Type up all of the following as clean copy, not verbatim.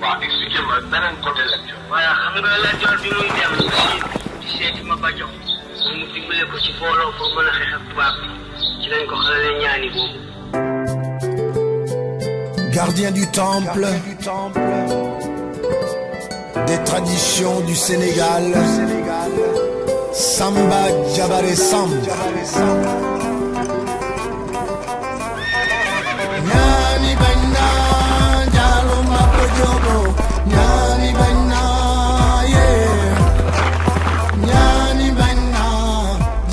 waaw expliquez-moi beneen côté Lat Joor. voilà xam nga Lat Joor bi muy dem ci seeti ma Bajo moom mu dimbale ko ci booloo pour mën a xeex ak tubaab bi ci lañ ko xalalee ñaani boobu. Gardien du temple des traditions du Sénégal, Samba Jabare Samba. Nyani bana jalo mapojobo, nyani bana yeah, nyani bana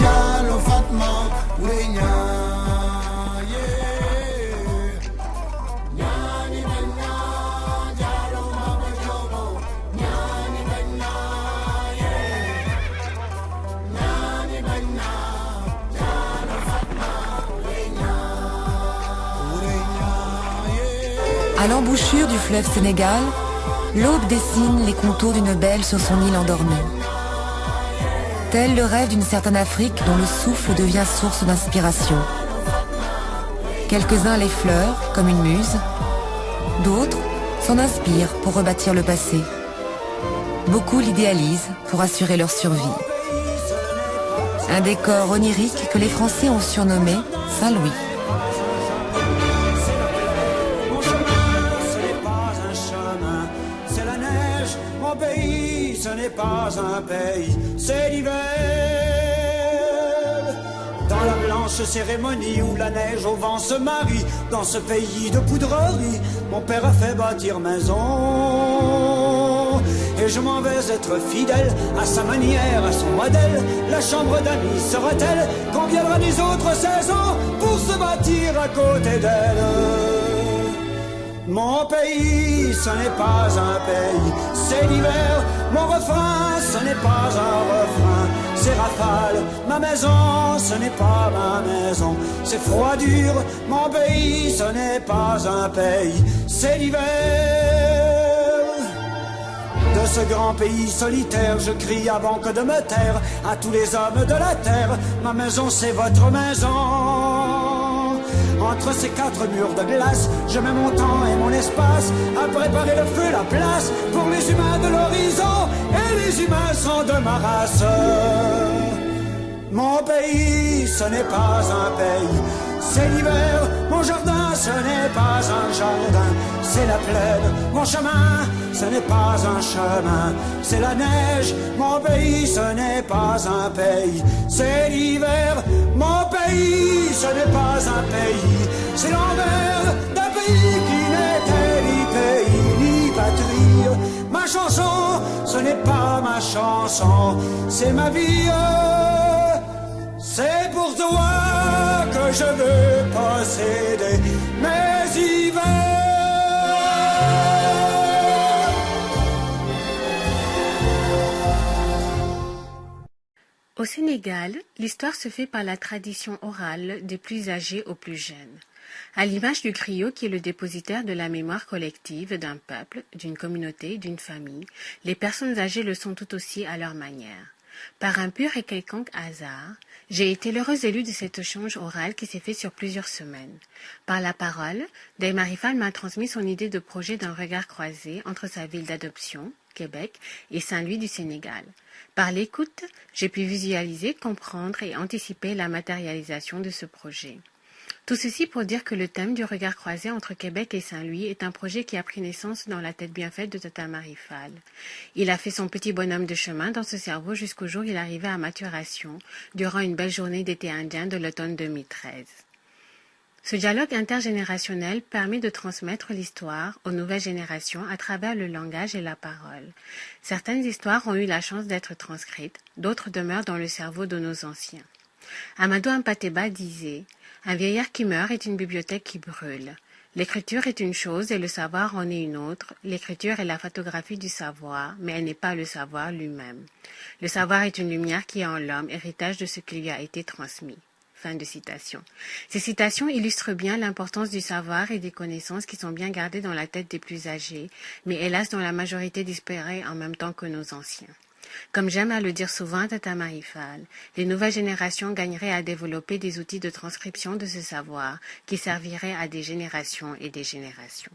jalo Fatma wenya yeah, nyani bana jalo mapojobo, nyani bana yeah, nyani bana jalo Fatma wenya. À l'embouchure du fleuve Sénégal, l'aube dessine les contours d'une belle sur son île endormie. Tel le rêve d'une certaine Afrique dont le souffle devient source d'inspiration. Quelques-uns l'effleurent comme une muse, d'autres s'en inspirent pour rebâtir le passé. Beaucoup l'idéalisent pour assurer leur survie. Un décor onirique que les Français ont surnommé Saint-Louis. Ce n'est pas un pays, c'est l'hiver. Dans la blanche cérémonie où la neige au vent se marie, dans ce pays de poudrerie, mon père a fait bâtir maison. Et je m'en vais être fidèle à sa manière, à son modèle. La chambre d'amis sera-t-elle qu'on viendra des autres saisons pour se bâtir à côté d'elle? Mon pays, ce n'est pas un pays, c'est l'hiver. Mon refrain, ce n'est pas un refrain, c'est rafale. Ma maison, ce n'est pas ma maison, c'est froidure. Mon pays, ce n'est pas un pays, c'est l'hiver. De ce grand pays solitaire, je crie avant que de me taire à tous les hommes de la terre. Ma maison, c'est votre maison. Entre ces quatre murs de glace, je mets mon temps et mon espace à préparer le feu, la place pour les humains de l'horizon. Et les humains sont de ma race. Mon pays, ce n'est pas un pays, c'est l'hiver. Mon jardin, ce n'est pas un jardin, c'est la plaine. Mon chemin, ce n'est pas un chemin, c'est la neige. Mon pays, ce n'est pas un pays, c'est l'hiver. Mon pays, ce n'est pas un pays, c'est l'envers d'un pays qui n'était ni pays ni patrie. Ma chanson, ce n'est pas ma chanson, c'est ma vie. C'est pour toi que je veux posséder mes hivers. Au Sénégal, l'histoire se fait par la tradition orale des plus âgés aux plus jeunes. À l'image du griot qui est le dépositaire de la mémoire collective d'un peuple, d'une communauté, d'une famille, les personnes âgées le sont tout aussi à leur manière. Par un pur et quelconque hasard, j'ai été l'heureuse élue de cet échange oral qui s'est fait sur plusieurs semaines. Par la parole, Ndeye Marie Fall m'a transmis son idée de projet d'un regard croisé entre sa ville d'adoption, Québec, et Saint-Louis du Sénégal. Par l'écoute, j'ai pu visualiser, comprendre et anticiper la matérialisation de ce projet. Tout ceci pour dire que le thème du regard croisé entre Québec et Saint-Louis est un projet qui a pris naissance dans la tête bien faite de Tata Marie Fall. Il a fait son petit bonhomme de chemin dans ce cerveau jusqu'au jour où il arrivait à maturation, durant une belle journée d'été indien de l'automne 2013. Ce dialogue intergénérationnel permet de transmettre l'histoire aux nouvelles générations à travers le langage et la parole. Certaines histoires ont eu la chance d'être transcrites, d'autres demeurent dans le cerveau de nos anciens. Amadou Hampâté-Bâ disait « Un vieillard qui meurt est une bibliothèque qui brûle. L'écriture est une chose et le savoir en est une autre. L'écriture est la photographie du savoir, mais elle n'est pas le savoir lui-même. Le savoir est une lumière qui est en l'homme, héritage de ce qui lui a été transmis. » Fin de citation. Ces citations illustrent bien l'importance du savoir et des connaissances qui sont bien gardées dans la tête des plus âgés, mais hélas dont la majorité disparaît en même temps que nos anciens. Comme j'aime à le dire souvent à Tata Marie Fall, les nouvelles générations gagneraient à développer des outils de transcription de ce savoir qui serviraient à des générations et des générations.